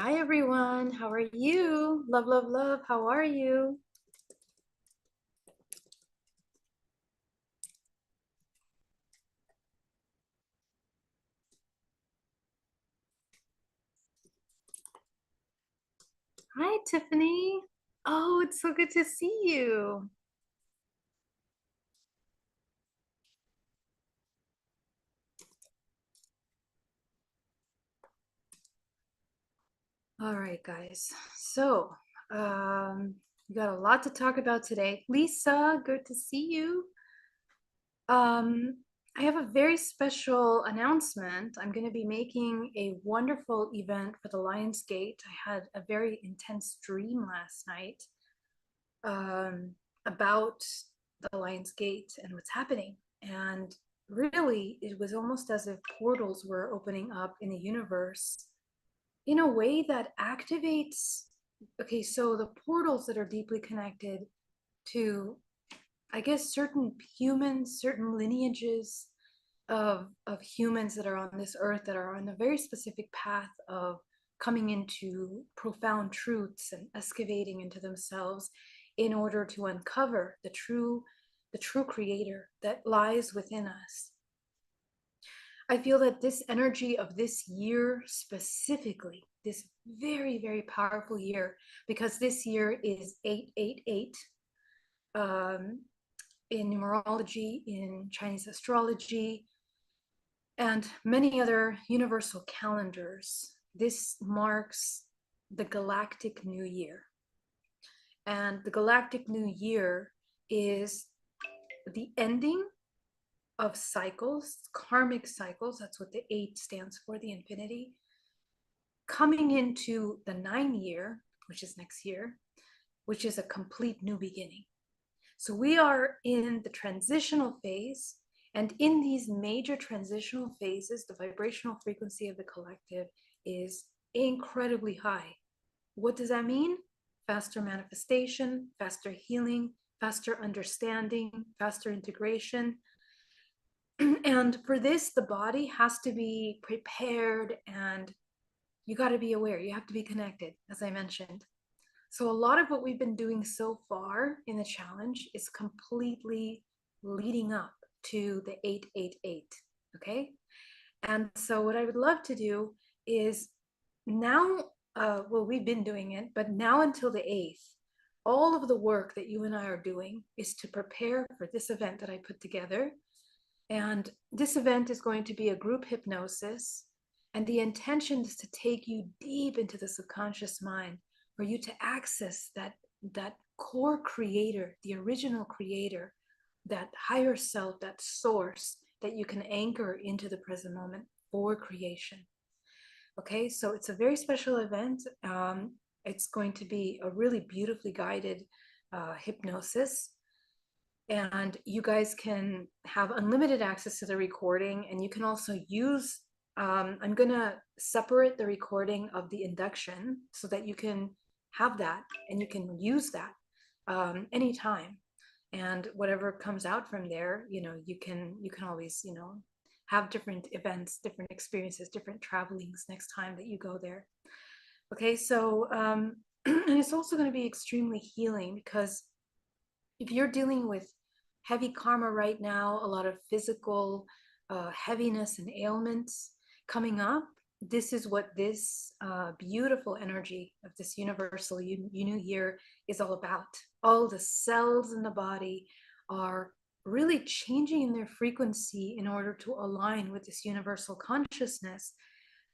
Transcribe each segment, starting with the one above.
Hi everyone, how are you? Love, love, love, how are you? Hi Tiffany. Oh, it's so good to see you. All right, guys. So, we got a lot to talk about today. Lisa, good to see you. Um, I have a very special announcement. I'm going to be making a wonderful event for the Lions Gate. I had a very intense dream last night um, about the Lion's Gate and what's happening. And really, it was almost as if portals were opening up in the universe in a way that activates. Okay, so the portals that are deeply connected to, I guess, certain humans, certain lineages of humans that are on this earth that are on a very specific path of coming into profound truths and excavating into themselves in order to uncover the true creator that lies within us. I feel that this energy of this year specifically, this very, very powerful year, because this year is 888 um, in numerology, in Chinese astrology, and many other universal calendars. This marks the Galactic New Year. And the Galactic New Year is the ending of cycles, karmic cycles. That's what the 8 stands for, the infinity. Coming into the 9 year, which is next year, which is a complete new beginning. So we are in the transitional phase. And in these major transitional phases, the vibrational frequency of the collective is incredibly high. What does that mean? Faster manifestation, faster healing, faster understanding, faster integration. And for this, the body has to be prepared and you got to be aware. You have to be connected, as I mentioned. So a lot of what we've been doing so far in the challenge is completely leading up to the 888. Okay. And so what I would love to do is now, well, we've been doing it, but now until the 8th, all of the work that you and I are doing is to prepare for this event that I put together. And this event is going to be a group hypnosis. And the intention is to take you deep into the subconscious mind for you to access that core creator, the original creator, that higher self, that source that you can anchor into the present moment for creation. Okay, so it's a very special event. It's going to be a really beautifully guided hypnosis. And you guys can have unlimited access to the recording. And you can also use, I'm going to separate the recording of the induction so that you can have that and you can use that anytime. And whatever comes out from there, you can always, have different events, different experiences, different travelings next time that you go there. Okay, so and it's also going to be extremely healing because if you're dealing with heavy karma right now, a lot of physical heaviness and ailments coming up, this is what this beautiful energy of this universal new year is all about. All the cells in the body are really changing in their frequency in order to align with this universal consciousness.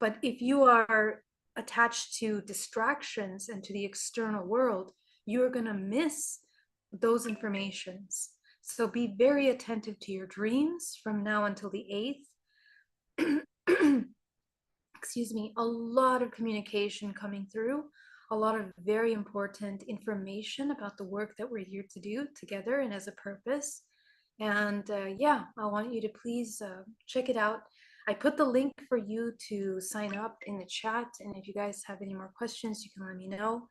But if you are attached to distractions and to the external world, you're going to miss those informations. So be very attentive to your dreams from now until the 8th. Excuse me, a lot of communication coming through, a lot of very important information about the work that we're here to do together and as a purpose. And yeah, I want you to please check it out. I put the link for you to sign up in the chat. And if you guys have any more questions, you can let me know.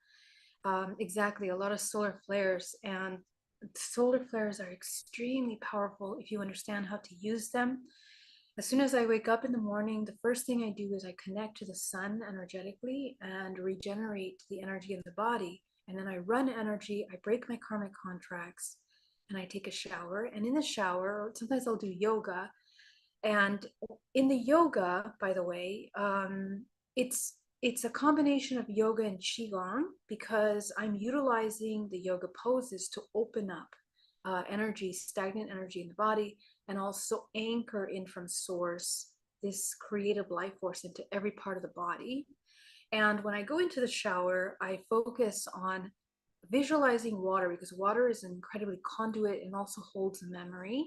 Exactly, a lot of solar flares, and solar flares are extremely powerful if you understand how to use them. As soon as I wake up in the morning, the first thing I do is I connect to the sun energetically and regenerate the energy of the body. And then I run energy, I break my karmic contracts, and I take a shower. And in the shower, sometimes I'll do yoga. And in the yoga, by the way, it's a combination of yoga and qigong because I'm utilizing the yoga poses to open up energy, stagnant energy in the body, and also anchor in from source this creative life force into every part of the body. And when I go into the shower, I focus on visualizing water because water is an incredibly conduit and also holds memory.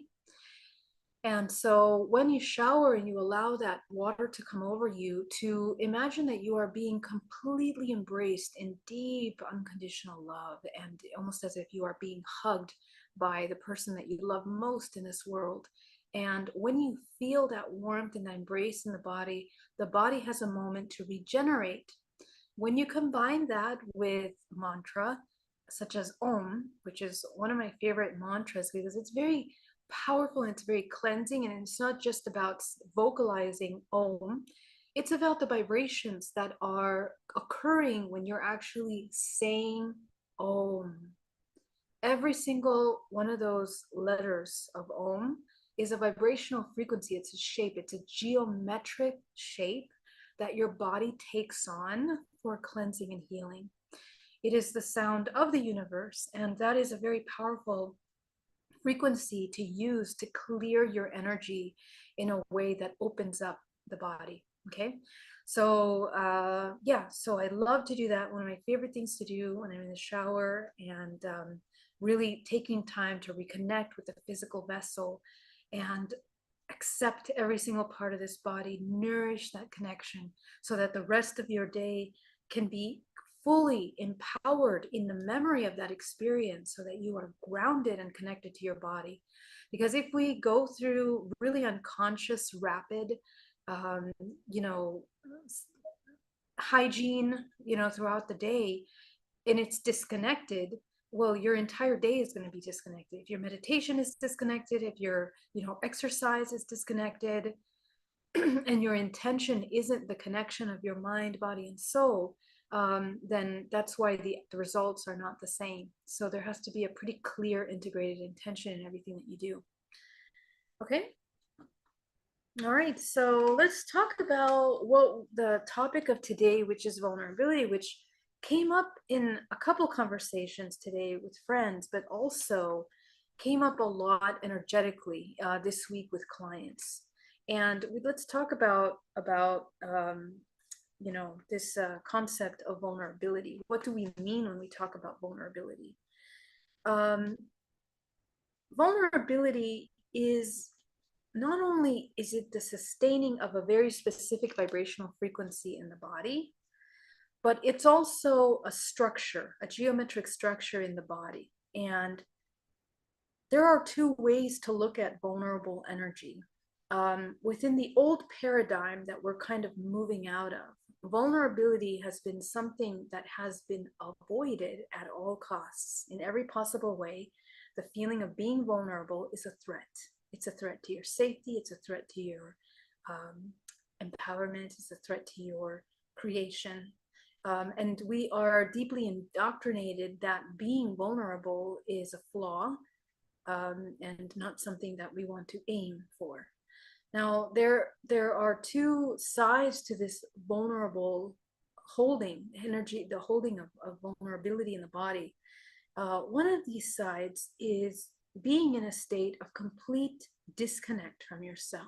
And so when you shower and you allow that water to come over you, to imagine that you are being completely embraced in deep unconditional love, and almost as if you are being hugged by the person that you love most in this world. And when you feel that warmth and that embrace in the body has a moment to regenerate. When you combine that with mantra, such as Om, which is one of my favorite mantras because it's very powerful and it's very cleansing, and it's not just about vocalizing Om, it's about the vibrations that are occurring when you're actually saying Om. Every single one of those letters of Om is a vibrational frequency. It's a shape, it's a geometric shape that your body takes on for cleansing and healing. It is the sound of the universe, and that is a very powerful frequency to use to clear your energy in a way that opens up the body. Okay. So so I love to do that. One of my favorite things to do when I'm in the shower, and really taking time to reconnect with the physical vessel and accept every single part of this body, nourish that connection so that the rest of your day can be fully empowered in the memory of that experience so that you are grounded and connected to your body. Because if we go through really unconscious, rapid, um, you know, hygiene, throughout the day, and it's disconnected, well, your entire day is going to be disconnected. If your meditation is disconnected, if your exercise is disconnected, and your intention isn't the connection of your mind, body, and soul, then that's why the results are not the same. So there has to be a pretty clear integrated intention in everything that you do. Okay. All right, so let's talk about what the topic of today, which is vulnerability, which came up in a couple conversations today with friends, but also came up a lot energetically this week with clients. And let's talk about this concept of vulnerability. What do we mean when we talk about vulnerability? Um, Vulnerability is not only is it the sustaining of a very specific vibrational frequency in the body, but it's also a structure, a geometric structure in the body. And there are two ways to look at vulnerable energy. Within the old paradigm that we're kind of moving out of, vulnerability has been something that has been avoided at all costs in every possible way. The feeling of being vulnerable is a threat. It's a threat to your safety, it's a threat to your um, empowerment, it's a threat to your creation. And we are deeply indoctrinated that being vulnerable is a flaw, and not something that we want to aim for. Now, there are two sides to this vulnerable holding energy, the holding of vulnerability in the body. One of these sides is being in a state of complete disconnect from yourself.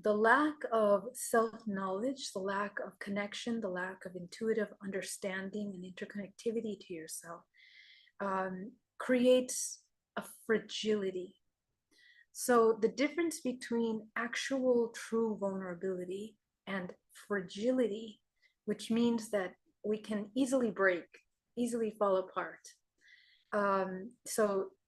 The lack of self-knowledge, the lack of connection, the lack of intuitive understanding and interconnectivity to yourself creates a fragility. So the difference between actual true vulnerability and fragility, which means that we can easily break, easily fall apart.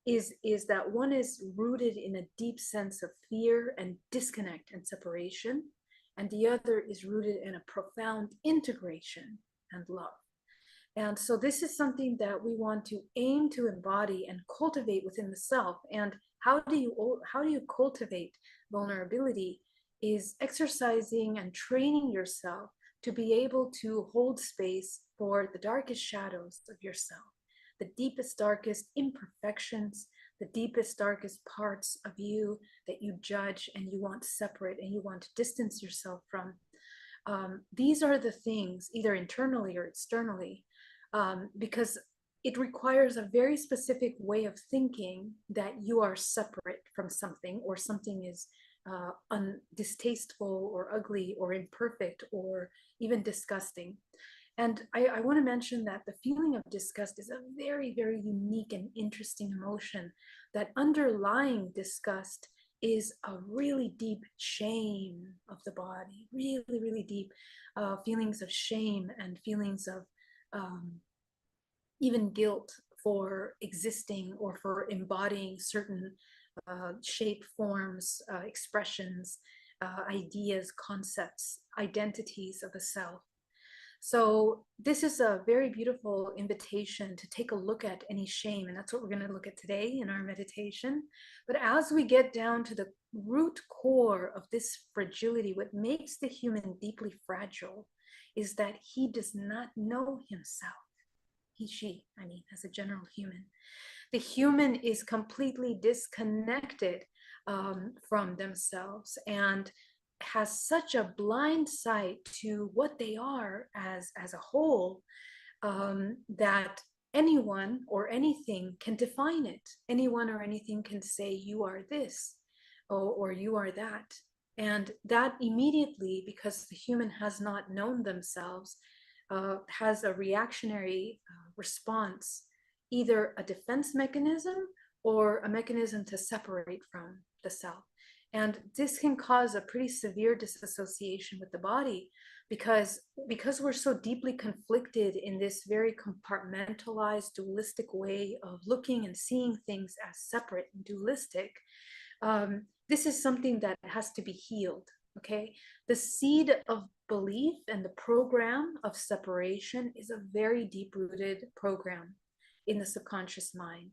Is that one is rooted in a deep sense of fear and disconnect and separation, and the other is rooted in a profound integration and love. And so this is something that we want to aim to embody and cultivate within the self. And how do you cultivate vulnerability? is exercising and training yourself to be able to hold space for the darkest shadows of yourself, the deepest, darkest imperfections, the deepest, darkest parts of you that you judge and you want to separate and you want to distance yourself from. These are the things, either internally or externally, because it requires a very specific way of thinking that you are separate from something, or something is distasteful or ugly or imperfect or even disgusting. And I want to mention that the feeling of disgust is a very, very unique and interesting emotion. That underlying disgust is a really deep shame of the body, really, really deep feelings of shame and feelings of even guilt for existing or for embodying certain shape, forms, expressions, ideas, concepts, identities of a self. So this is a very beautiful invitation to take a look at any shame, and that's what we're going to look at today in our meditation. But as we get down to the root core of this fragility, what makes the human deeply fragile is that he does not know himself. I mean, as a general human. The human is completely disconnected from themselves and has such a blind sight to what they are as a whole, that anyone or anything can define it. Anyone or anything can say, you are this, or you are that. And that immediately, because the human has not known themselves, has a reactionary response, either a defense mechanism or a mechanism to separate from the self. And this can cause a pretty severe disassociation with the body, because we're so deeply conflicted in this very compartmentalized, dualistic way of looking and seeing things as separate and dualistic. This is something that has to be healed. Okay, the seed of belief and the program of separation is a very deep-rooted program in the subconscious mind.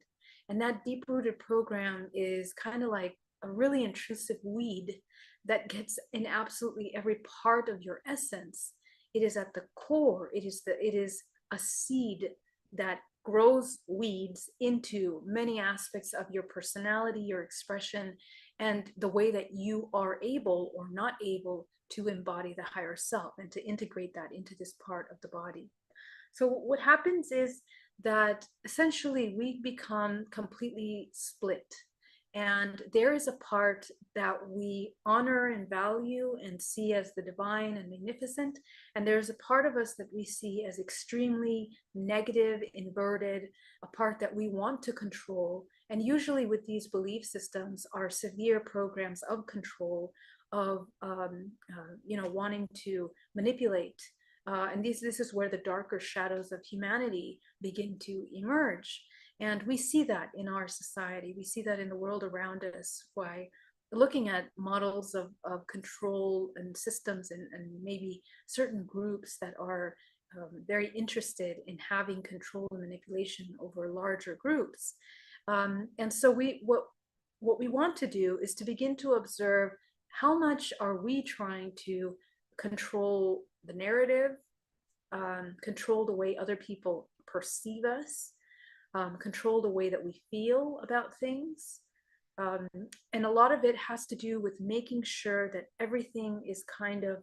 And that deep-rooted program is kind of like a really intrusive weed that gets in absolutely every part of your essence. It is at the core. It is a seed that grows weeds into many aspects of your personality, your expression, and the way that you are able or not able to embody the higher self and to integrate that into this part of the body. So what happens is that essentially we become completely split. And there is a part that we honor and value and see as the divine and magnificent. And there's a part of us that we see as extremely negative, inverted, a part that we want to control. And usually with these belief systems are severe programs of control, of wanting to manipulate. And this is where the darker shadows of humanity begin to emerge. And we see that in our society. We see that in the world around us by looking at models of control and systems, and maybe certain groups that are very interested in having control and manipulation over larger groups. And so what we want to do is to begin to observe how much are we trying to control the narrative, control the way other people perceive us, control the way that we feel about things. And a lot of it has to do with making sure that everything is kind of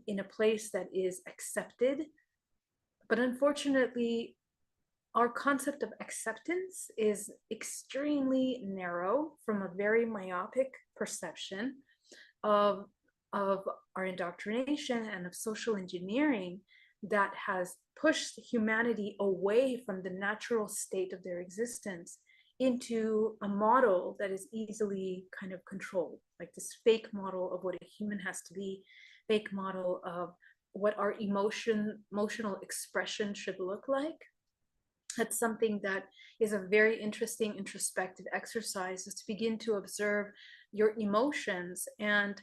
in a place that is accepted. But unfortunately, our concept of acceptance is extremely narrow from a very myopic perception of our indoctrination and of social engineering that has pushed humanity away from the natural state of their existence into a model that is easily kind of controlled, like this fake model of what a human has to be, fake model of what our emotional expression should look like. That's something that is a very interesting introspective exercise, is to begin to observe your emotions and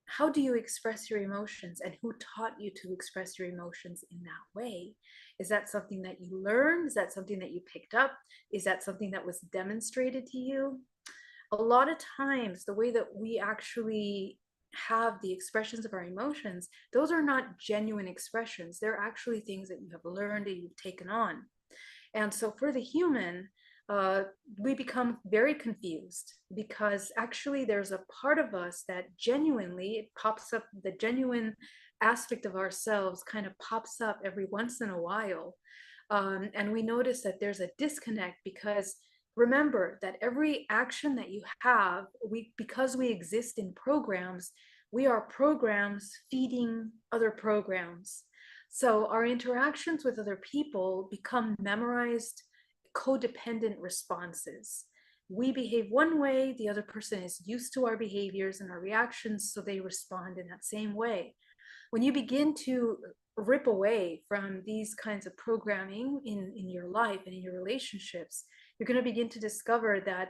how do you express your emotions, and who taught you to express your emotions in that way? Is that something that you learned? Is that something that you picked up? Is that something that was demonstrated to you? A lot of times, the way that we actually have the expressions of our emotions, those are not genuine expressions. They're actually things that you have learned and you've taken on. And so for the human, uh, we become very confused because actually there's a part of us that genuinely it pops up, the genuine aspect of ourselves kind of pops up every once in a while. And we notice that there's a disconnect because remember that every action that you have, because we exist in programs, we are programs feeding other programs. So our interactions with other people become memorized, codependent responses. We behave one way, the other person is used to our behaviors and our reactions, so they respond in that same way. When you begin to rip away from these kinds of programming in your life and in your relationships, you're going to begin to discover that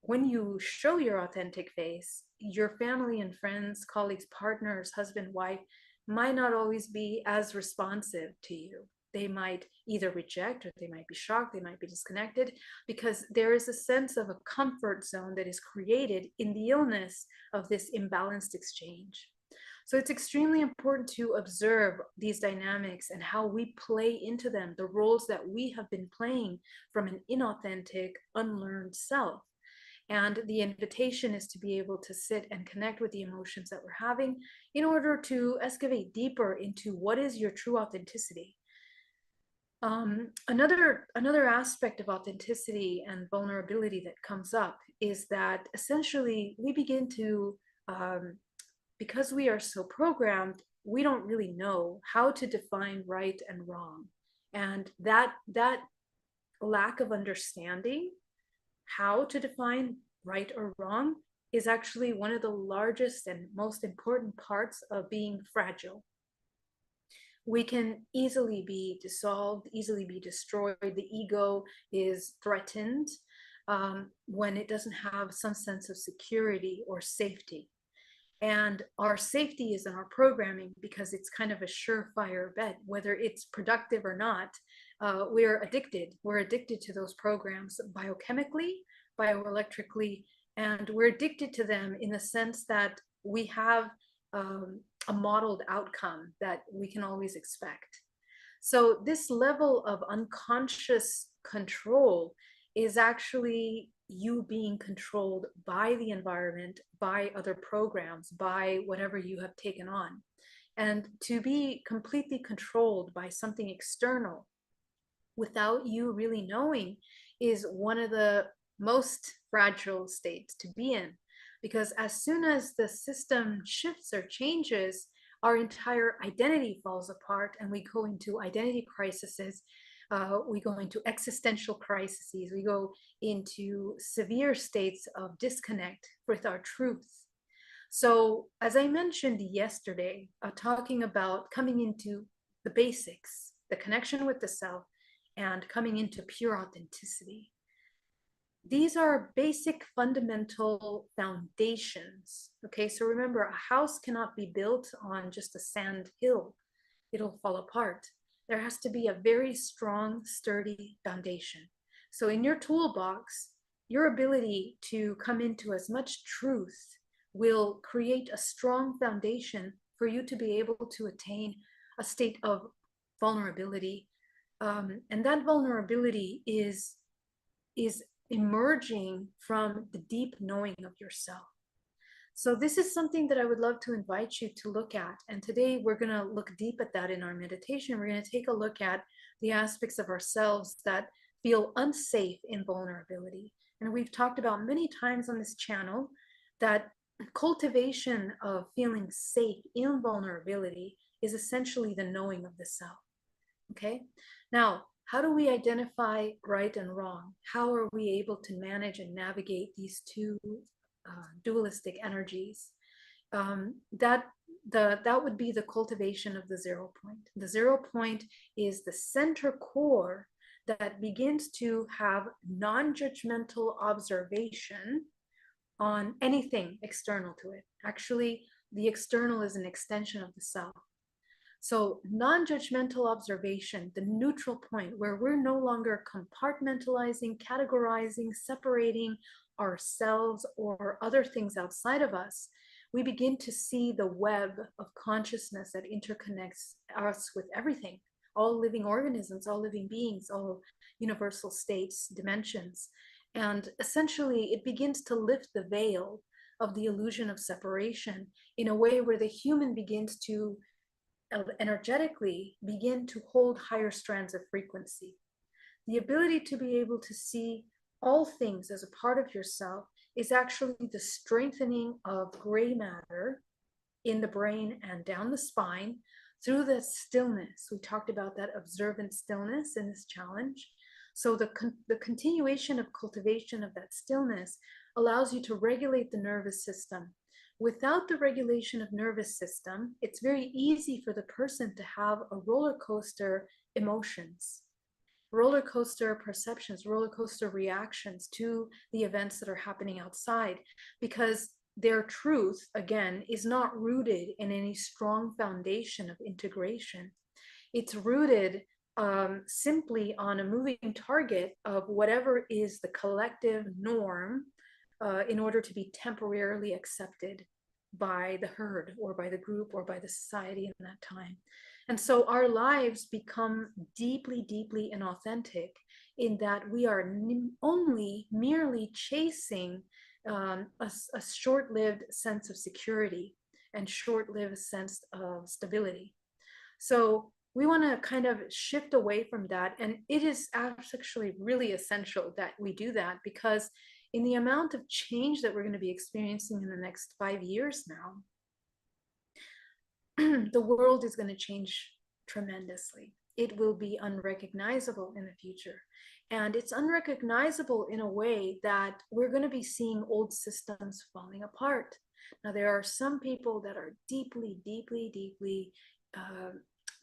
when you show your authentic face, your family and friends, colleagues, partners, husband, wife might not always be as responsive to you. They might either reject or they might be shocked, they might be disconnected because there is a sense of a comfort zone that is created in the illness of this imbalanced exchange. So it's extremely important to observe these dynamics and how we play into them, the roles that we have been playing from an inauthentic, unlearned self. And the invitation is to be able to sit and connect with the emotions that we're having in order to excavate deeper into what is your true authenticity. Another aspect of authenticity and vulnerability that comes up is that essentially we begin to because we are so programmed, we don't really know how to define right and wrong. And that lack of understanding how to define right or wrong is actually one of the largest and most important parts of being fragile. We can easily be dissolved, easily be destroyed. The ego is threatened when it doesn't have some sense of security or safety. And our safety is in our programming because it's kind of a surefire bet, whether it's productive or not. We're addicted. We're addicted to those programs biochemically, bioelectrically, and we're addicted to them in the sense that we have a modeled outcome that we can always expect. So this level of unconscious control is actually you being controlled by the environment, by other programs, by whatever you have taken on. And to be completely controlled by something external without you really knowing is one of the most fragile states to be in. Because as soon as the system shifts or changes, our entire identity falls apart and we go into identity crises. We go into existential crises. We go into severe states of disconnect with our truth. So, as I mentioned yesterday, talking about coming into the basics, the connection with the self, and coming into pure authenticity. These are basic fundamental foundations. Okay, so remember, a house cannot be built on just a sand hill, it'll fall apart. There has to be a very strong, sturdy foundation. So, in your toolbox, your ability to come into as much truth will create a strong foundation for you to be able to attain a state of vulnerability. And that vulnerability is emerging from the deep knowing of yourself. So this is something that I would love to invite you to look at. And today we're going to look deep at that in our meditation. We're going to take a look at the aspects of ourselves that feel unsafe in vulnerability. And we've talked about many times on this channel that cultivation of feeling safe in vulnerability is essentially the knowing of the self. Okay. Now, how do we identify right and wrong? How are we able to manage and navigate these two dualistic energies? That would be the cultivation of the 0 point. The 0 point is the center core that begins to have non-judgmental observation on anything external to it. Actually, the external is an extension of the self. So non-judgmental observation, the neutral point where we're no longer compartmentalizing, categorizing, separating ourselves or other things outside of us. we begin to see the web of consciousness that interconnects us with everything, all living organisms, all living beings, all universal states, dimensions. And essentially, it begins to lift the veil of the illusion of separation in a way where the human begins to energetically begin to hold higher strands of frequency. The ability to be able to see all things as a part of yourself is actually the strengthening of gray matter in the brain and down the spine through the stillness. We talked about that observant stillness in this challenge. So the continuation of cultivation of that stillness allows you to regulate the nervous system. Without the regulation of nervous system, it's very easy for the person to have a roller coaster emotions, roller coaster perceptions, roller coaster reactions to the events that are happening outside, because their truth, again, is not rooted in any strong foundation of integration. It's rooted simply on a moving target of whatever is the collective norm in order to be temporarily accepted by the herd or by the group or by the society in that time. And so our lives become deeply, deeply inauthentic in that we are only merely chasing a short-lived sense of security and short-lived sense of stability. So we want to kind of shift away from that. And it is actually really essential that we do that, because in the amount of change that we're going to be experiencing in the next 5 years now, the world is going to change tremendously. It will be unrecognizable in the future. And it's unrecognizable in a way that we're going to be seeing old systems falling apart. Now, there are some people that are deeply, deeply, deeply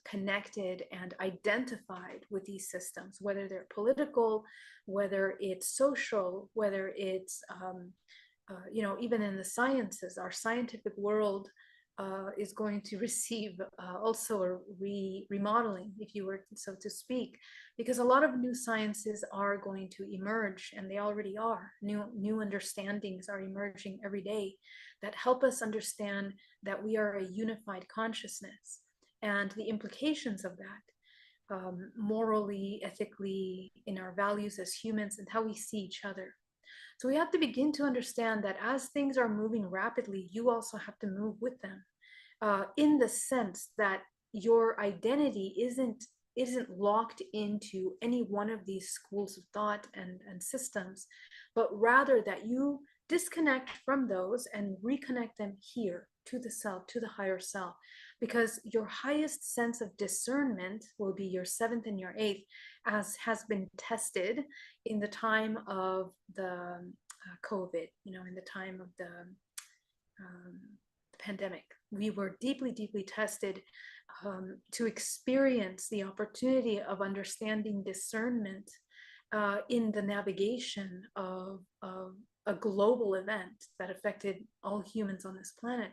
connected and identified with these systems, whether they're political, whether it's social, whether it's, even in the sciences, our scientific world is going to receive also a remodeling, if you were so to speak, because a lot of new sciences are going to emerge, and they already are. New understandings are emerging every day that help us understand that we are a unified consciousness and the implications of that, morally, ethically, in our values as humans, and how we see each other. So we have to begin to understand that as things are moving rapidly, you also have to move with them, in the sense that your identity isn't locked into any one of these schools of thought and systems, but rather that you disconnect from those and reconnect them here to the self, to the higher self, because your highest sense of discernment will be your seventh and your eighth, as has been tested in the time of the COVID, in the time of the pandemic. We were deeply, deeply tested to experience the opportunity of understanding discernment in the navigation of a global event that affected all humans on this planet.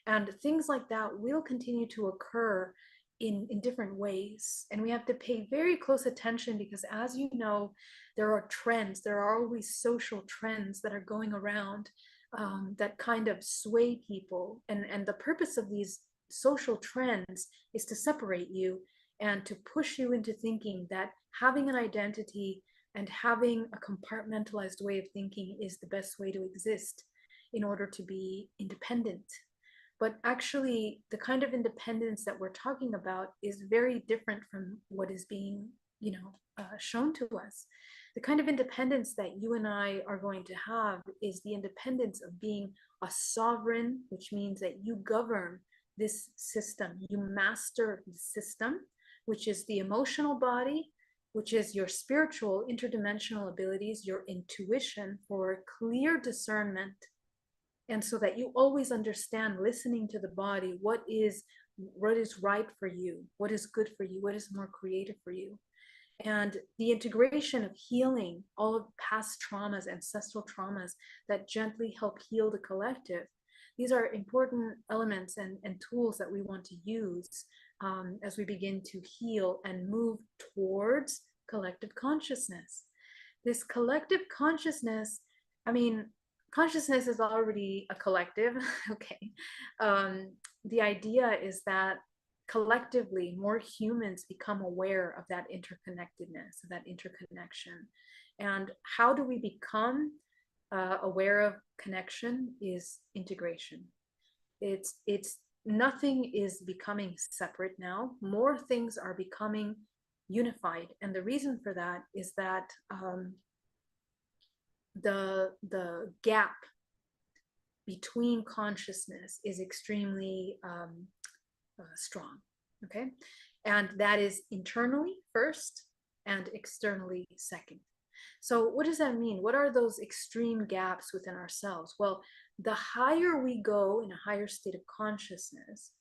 And things like that will continue to occur in different ways. And we have to pay very close attention, because as you know, there are trends, there are always social trends that are going around that kind of sway people. And the purpose of these social trends is to separate you and to push you into thinking that having an identity and having a compartmentalized way of thinking is the best way to exist in order to be independent. But actually, the kind of independence that we're talking about is very different from what is being, shown to us. The kind of independence that you and I are going to have is the independence of being a sovereign, which means that you govern this system, you master the system, which is the emotional body, which is your spiritual interdimensional abilities, your intuition for clear discernment. And so that you always understand, listening to the body, what is right for you, what is good for you, what is more creative for you. And the integration of healing all of past traumas, ancestral traumas that gently help heal the collective. These are important elements and tools that we want to use as we begin to heal and move towards collective consciousness. This collective consciousness, I mean, consciousness is already a collective. Okay. Um, the idea is that collectively more humans become aware of that interconnectedness, of that interconnection. And how do we become aware of connection is integration. It's nothing is becoming separate now. More things are becoming unified, and the reason for that is that the gap between consciousness is extremely strong. Okay, and that is internally first and externally second. So what does that mean? What are those extreme gaps within ourselves? Well, the higher we go in a higher state of consciousness,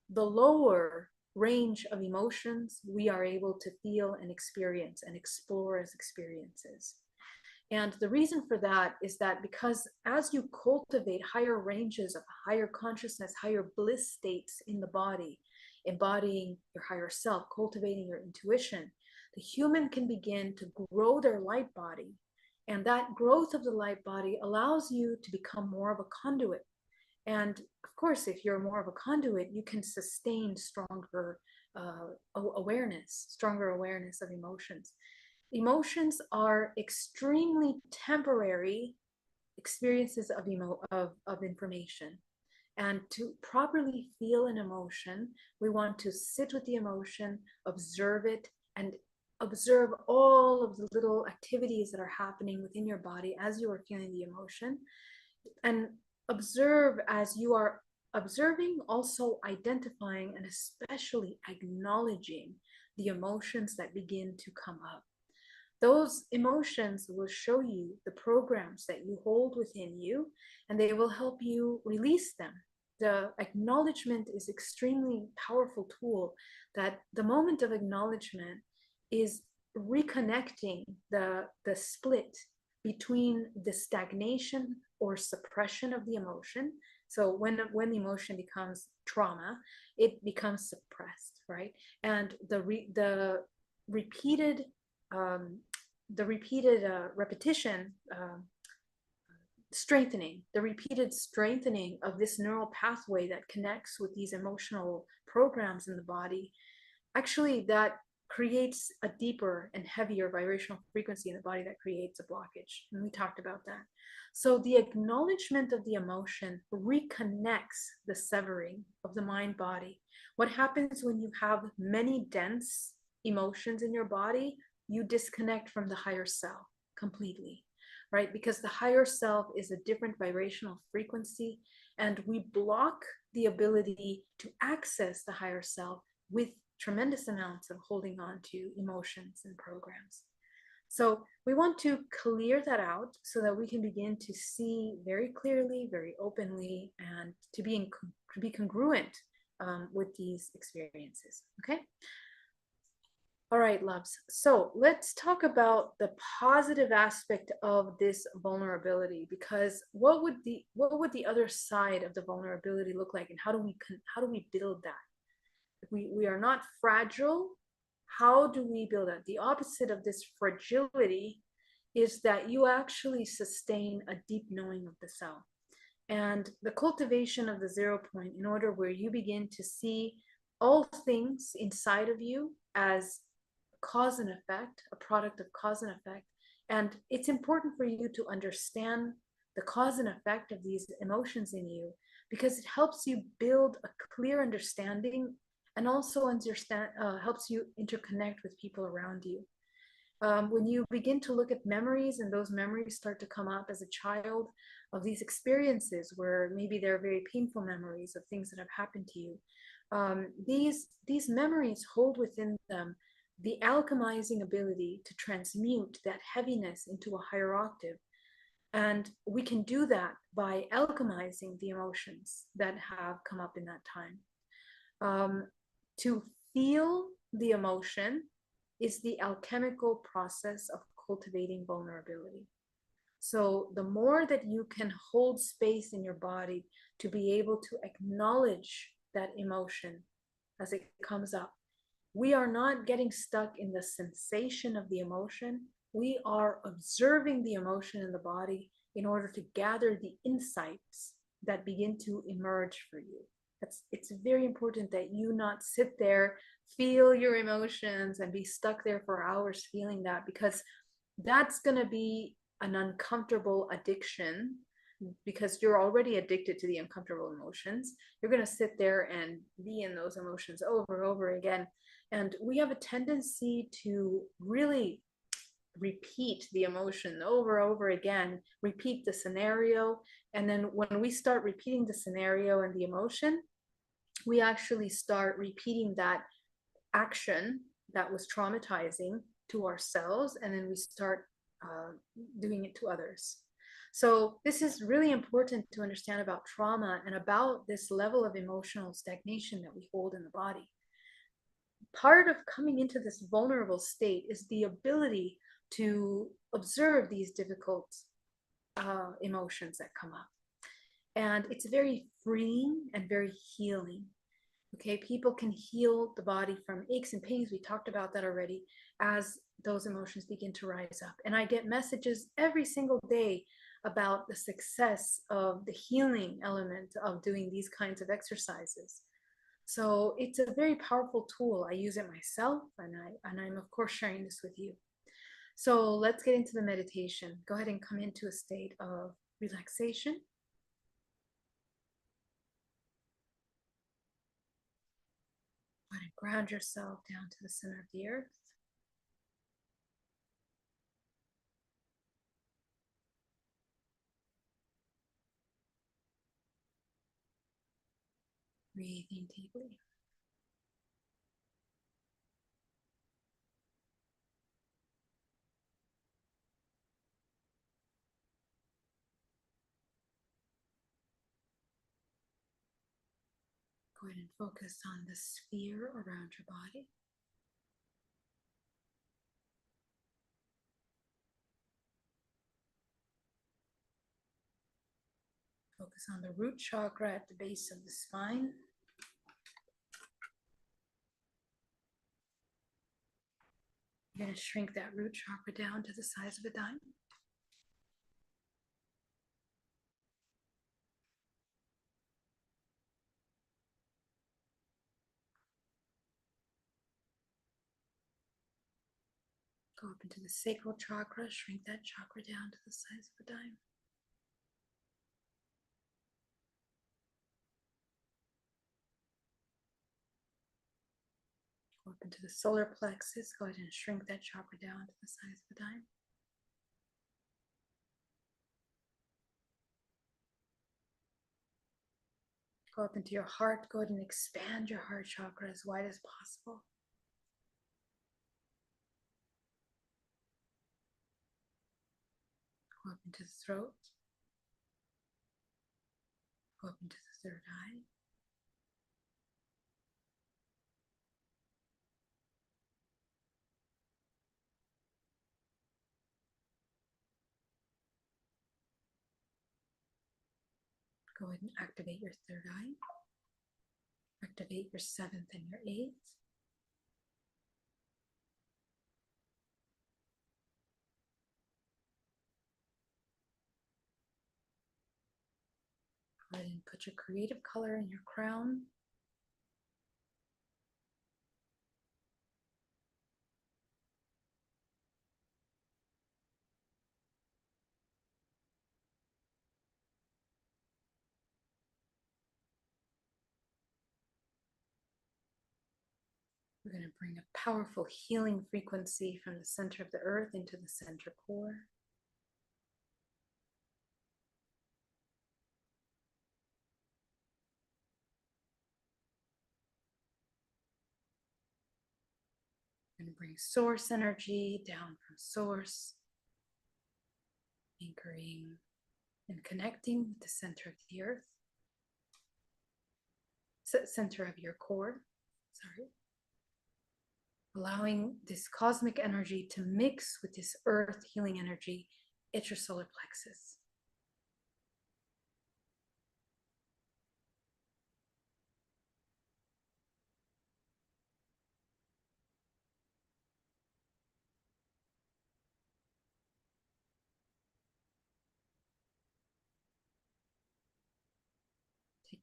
the lower range of emotions we are able to feel and experience and explore as experiences. And the reason for that is that because as you cultivate higher ranges of higher consciousness, higher bliss states in the body, embodying your higher self, cultivating your intuition, the human can begin to grow their light body. And that growth of the light body allows you to become more of a conduit. And of course, if you're more of a conduit, you can sustain stronger awareness of emotions. Emotions are extremely temporary experiences of information. And to properly feel an emotion, we want to sit with the emotion, observe it, and observe all of the little activities that are happening within your body as you are feeling the emotion. And observe as you are observing, also identifying and especially acknowledging the emotions that begin to come up. Those emotions will show you the programs that you hold within you, and they will help you release them. The acknowledgement is extremely powerful tool that the moment of acknowledgement is reconnecting the split between the stagnation or suppression of the emotion. So when the emotion becomes trauma, it becomes suppressed, right? And the repeated um, repetition, the repeated strengthening of this neural pathway that connects with these emotional programs in the body, actually that creates a deeper and heavier vibrational frequency in the body that creates a blockage. And we talked about that. So the acknowledgement of the emotion reconnects the severing of the mind body. What happens when you have many dense emotions in your body? You disconnect from the higher self completely, right? Because the higher self is a different vibrational frequency, and we block the ability to access the higher self with tremendous amounts of holding on to emotions and programs. So we want to clear that out so that we can begin to see very clearly, very openly, and to be congruent with these experiences. Okay. All right, loves. So let's talk about the positive aspect of this vulnerability, because what would the other side of the vulnerability look like, and how do we build that? If we are not fragile, how do we build that? The opposite of this fragility is that you actually sustain a deep knowing of the self. And the cultivation of the 0 point, in order where you begin to see all things inside of you as cause and effect, a product of cause and effect. And it's important for you to understand the cause and effect of these emotions in you, because it helps you build a clear understanding, and also helps you interconnect with people around you. When you begin to look at memories, and those memories start to come up as a child of these experiences where maybe they're very painful memories of things that have happened to you, these memories hold within them the alchemizing ability to transmute that heaviness into a higher octave. And we can do that by alchemizing the emotions that have come up in that time. To feel the emotion is the alchemical process of cultivating vulnerability. So the more that you can hold space in your body to be able to acknowledge that emotion as it comes up, we are not getting stuck in the sensation of the emotion. We are observing the emotion in the body in order to gather the insights that begin to emerge for you. It's very important that you not sit there, feel your emotions, and be stuck there for hours feeling that, because that's going to be an uncomfortable addiction, because you're already addicted to the uncomfortable emotions. You're going to sit there and be in those emotions over and over again. And we have a tendency to really repeat the emotion over and over again, repeat the scenario. And then when we start repeating the scenario and the emotion, we actually start repeating that action that was traumatizing to ourselves, and then we start uh, doing it to others. So this is really important to understand about trauma and about this level of emotional stagnation that we hold in the body. Part of coming into this vulnerable state is the ability to observe these difficult emotions that come up. And it's very freeing and very healing. Okay, people can heal the body from aches and pains. We talked about that already, as those emotions begin to rise up. And I get messages every single day about the success of the healing element of doing these kinds of exercises. So it's a very powerful tool. I use it myself, and I'm of course sharing this with you. So let's get into the meditation. Go ahead and come into a state of relaxation. Go ahead and ground yourself down to the center of the earth. Breathing deeply. Go ahead and focus on the sphere around your body. Focus on the root chakra at the base of the spine. You're going to shrink that root chakra down to the size of a dime. Go up into the sacral chakra, shrink that chakra down to the size of a dime. Go up into the solar plexus, go ahead and shrink that chakra down to the size of a dime. Go up into your heart, go ahead and expand your heart chakra as wide as possible. Go up into the throat. Go up into the third eye. Go ahead and activate your third eye. Activate your seventh and your eighth. Go ahead and put your creative color in your crown. We're going to bring a powerful healing frequency from the center of the earth into the center core. We're going to bring source energy down from source, anchoring and connecting with the center of the earth, center of your core, sorry. Allowing this cosmic energy to mix with this earth healing energy at your solar plexus.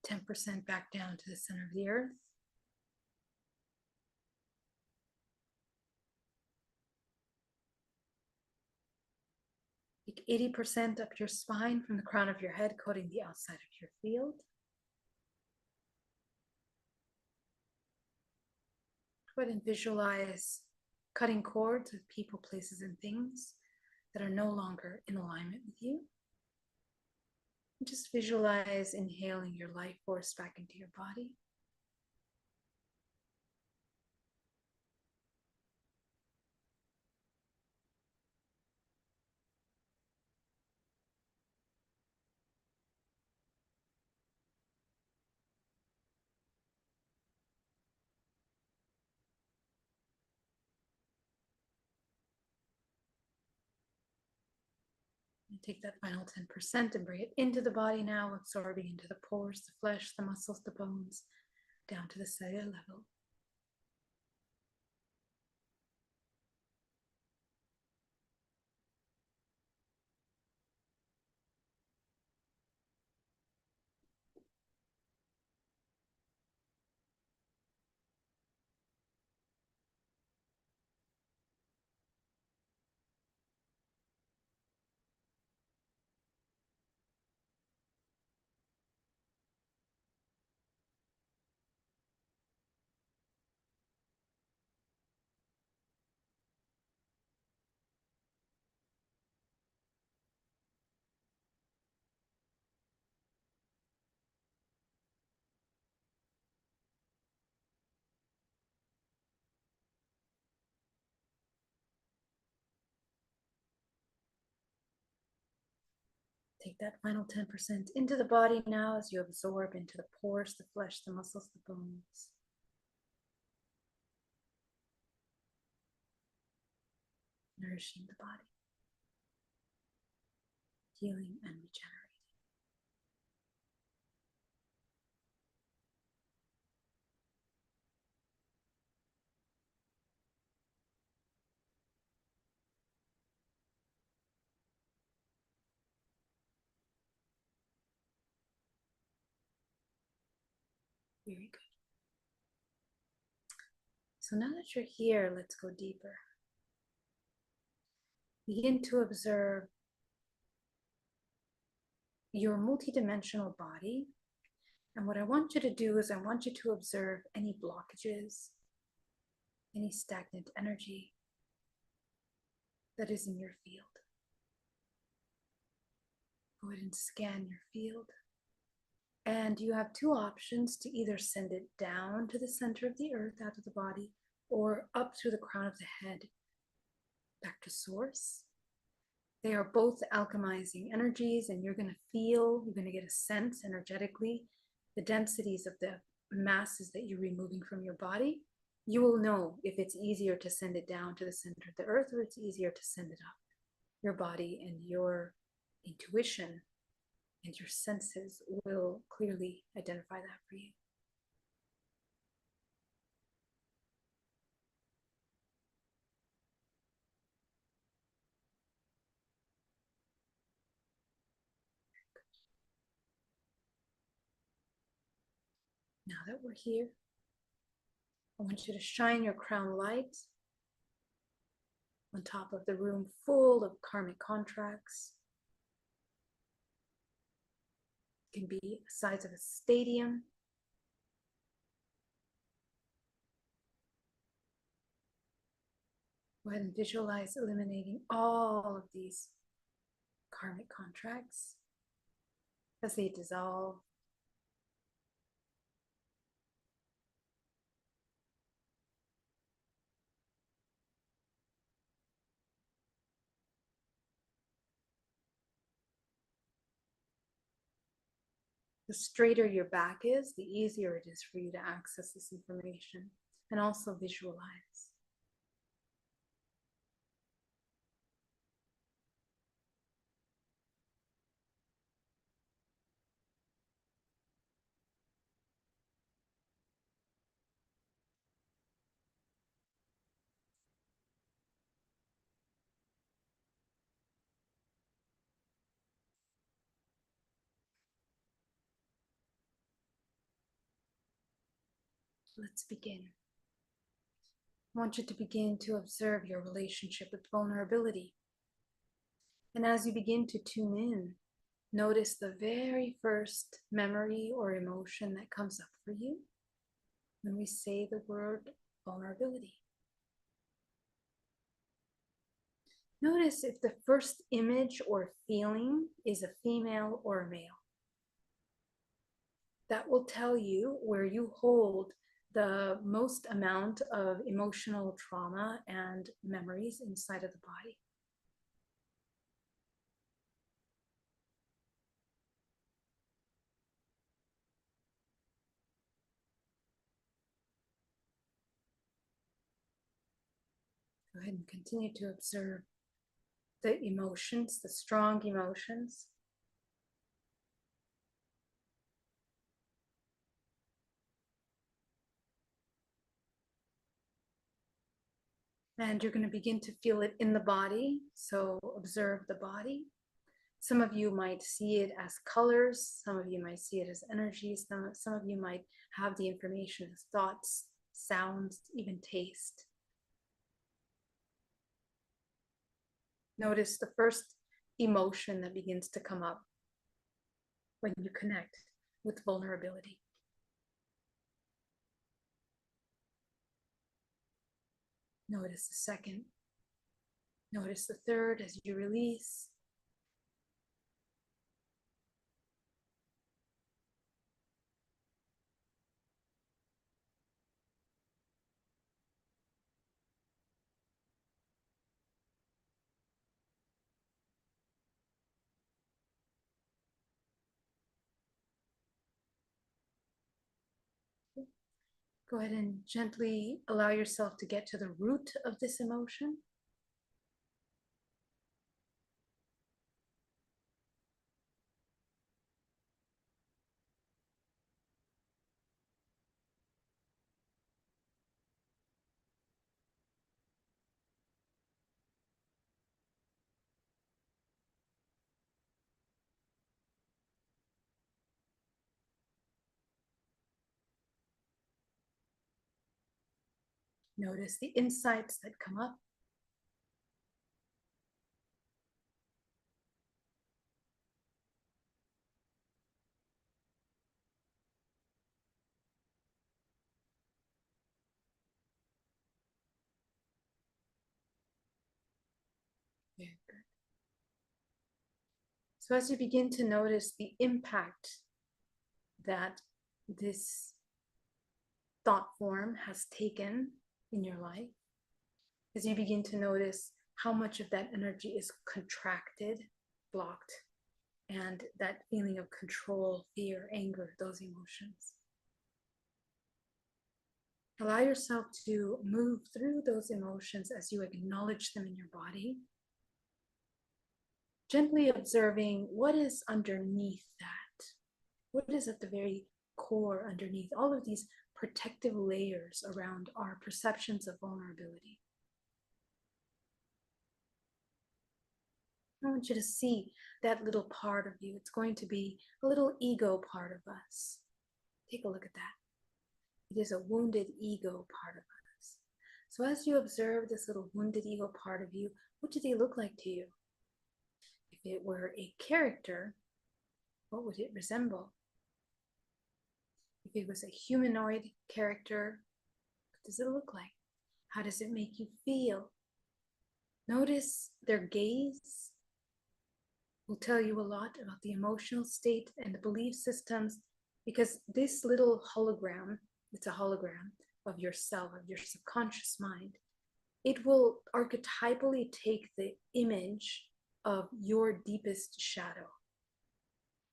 10% back down to the center of the earth. Take 80% up your spine from the crown of your head, coating the outside of your field. Go ahead and visualize cutting cords with people, places, and things that are no longer in alignment with you. And just visualize inhaling your life force back into your body. And take that final 10% and bring it into the body now, absorbing into the pores, the flesh, the muscles, the bones, down to the cellular level. Take that final 10% into the body now as you absorb into the pores, the flesh, the muscles, the bones. Nourishing the body, healing and regenerating. Very good. So now that you're here, let's go deeper. Begin to observe your multidimensional body. And what I want you to do is I want you to observe any blockages, any stagnant energy that is in your field. Go ahead and scan your field. And you have two options to either send it down to the center of the earth, out of the body, or up through the crown of the head, back to source. They are both alchemizing energies, and you're going to get a sense energetically, the densities of the masses that you're removing from your body. You will know if it's easier to send it down to the center of the earth or it's easier to send it up. Your body and your intuition and your senses will clearly identify that for you. Now that we're here, I want you to shine your crown light on top of the room full of karmic contracts. It can be the size of a stadium. Go ahead and visualize eliminating all of these karmic contracts as they dissolve. The straighter your back is, the easier it is for you to access this information and also visualize. Let's begin. I want you to begin to observe your relationship with vulnerability. And as you begin to tune in, notice the very first memory or emotion that comes up for you when we say the word vulnerability. Notice if the first image or feeling is a female or a male. That will tell you where you hold the most amount of emotional trauma and memories inside of the body. Go ahead and continue to observe the emotions, the strong emotions. And you're going to begin to feel it in the body. So observe the body. Some of you might see it as colors. Some of you might see it as energies. Some of you might have the information as thoughts, sounds, even taste. Notice the first emotion that begins to come up when you connect with vulnerability. Notice the second. Notice the third as you release. Go ahead and gently allow yourself to get to the root of this emotion. Notice the insights that come up. Very good. So as you begin to notice the impact that this thought form has taken in your life, as you begin to notice how much of that energy is contracted, blocked, and that feeling of control, fear, anger, those emotions. Allow yourself to move through those emotions as you acknowledge them in your body, gently observing what is underneath that. What is at the very core underneath all of these protective layers around our perceptions of vulnerability. I want you to see that little part of you. It's going to be a little ego part of us. Take a look at that. It is a wounded ego part of us. So as you observe this little wounded ego part of you, what do they look like to you? If it were a character, what would it resemble? If it was a humanoid character, what does it look like? How does it make you feel? Notice their gaze will tell you a lot about the emotional state and the belief systems, because this little hologram, it's a hologram of yourself, of your subconscious mind. It will archetypally take the image of your deepest shadow.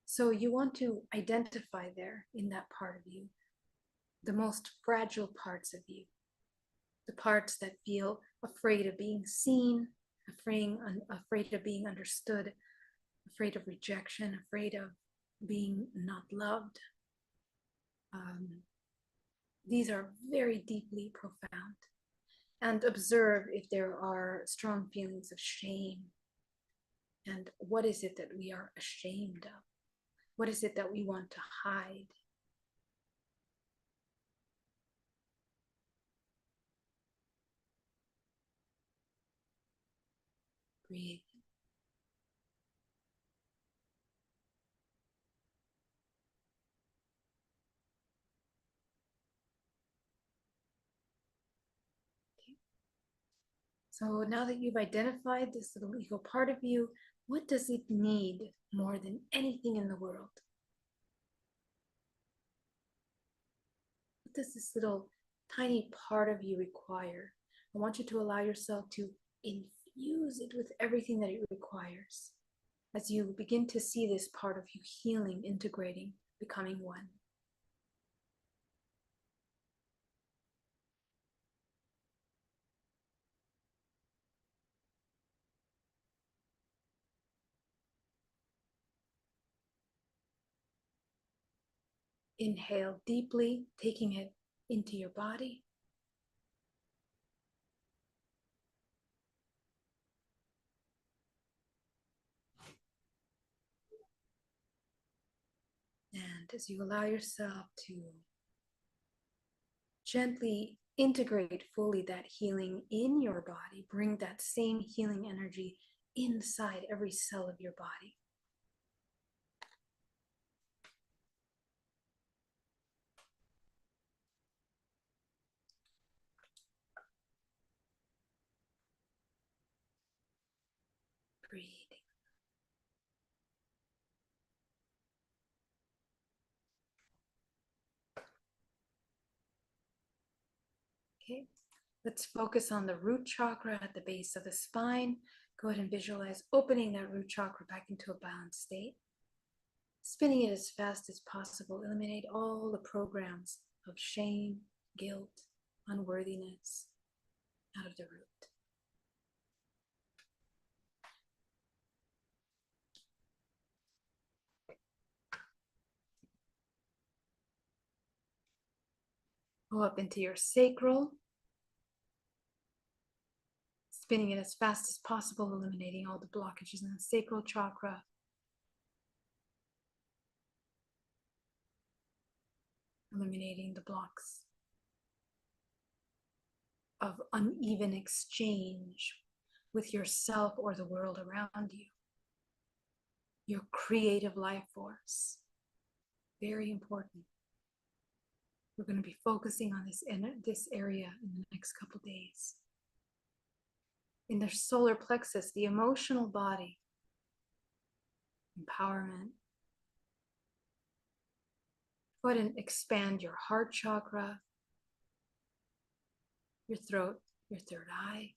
So you want to identify there in that part of you, the most fragile parts of you, the parts that feel afraid of being seen, afraid of being understood, afraid of rejection, afraid of being not loved. These are very deeply profound. And observe if there are strong feelings of shame. And what is it that we are ashamed of? What is it that we want to hide? Breathe. Okay. So now that you've identified this little ego part of you, what does it need more than anything in the world? What does this little tiny part of you require? I want you to allow yourself to infuse it with everything that it requires as you begin to see this part of you healing, integrating, becoming one. Inhale deeply, taking it into your body. And as you allow yourself to gently integrate fully that healing in your body, bring that same healing energy inside every cell of your body. Breathing. Okay, let's focus on the root chakra at the base of the spine. Go ahead and visualize opening that root chakra back into a balanced state. Spinning it as fast as possible. Eliminate all the programs of shame, guilt, unworthiness out of the root. Go up into your sacral, spinning it as fast as possible, eliminating all the blockages in the sacral chakra. Eliminating the blocks of uneven exchange with yourself or the world around you. Your creative life force. Very important. We're going to be focusing on this area in the next couple days. In the solar plexus, the emotional body, empowerment. Go ahead and expand your heart chakra, your throat, your third eye,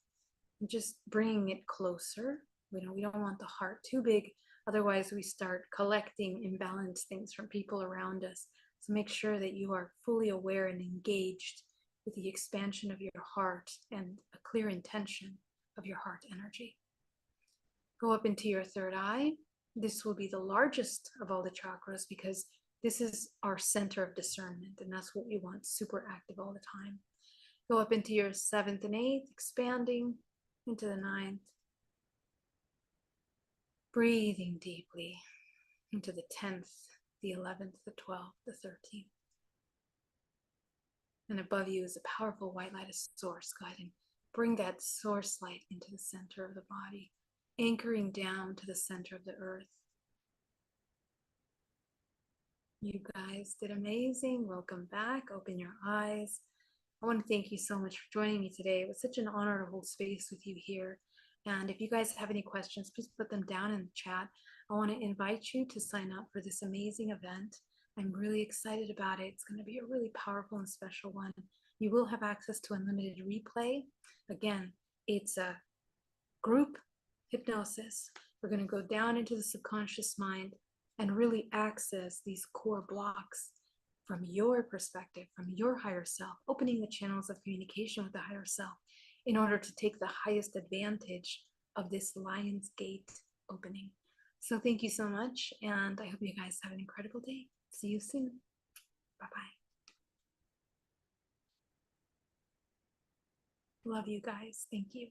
and just bringing it closer. We don't want the heart too big, otherwise we start collecting imbalanced things from people around us. So make sure that you are fully aware and engaged with the expansion of your heart and a clear intention of your heart energy. Go up into your third eye. This will be the largest of all the chakras because this is our center of discernment, and that's what we want super active all the time. Go up into your seventh and eighth, expanding into the ninth. Breathing deeply into the 10th, the 11th, the 12th, the 13th. And above you is a powerful white light source. Go ahead and bring that source light into the center of the body, anchoring down to the center of the earth. You guys did amazing. Welcome back. Open your eyes. I want to thank you so much for joining me today. It was such an honor to hold space with you here. And if you guys have any questions, please put them down in the chat. I want to invite you to sign up for this amazing event. I'm really excited about it. It's going to be a really powerful and special one. You will have access to unlimited replay. Again, it's a group hypnosis. We're going to go down into the subconscious mind and really access these core blocks from your perspective, from your higher self, opening the channels of communication with the higher self in order to take the highest advantage of this Lion's Gate opening. So thank you so much, and I hope you guys have an incredible day. See you soon. Bye-bye. Love you guys. Thank you.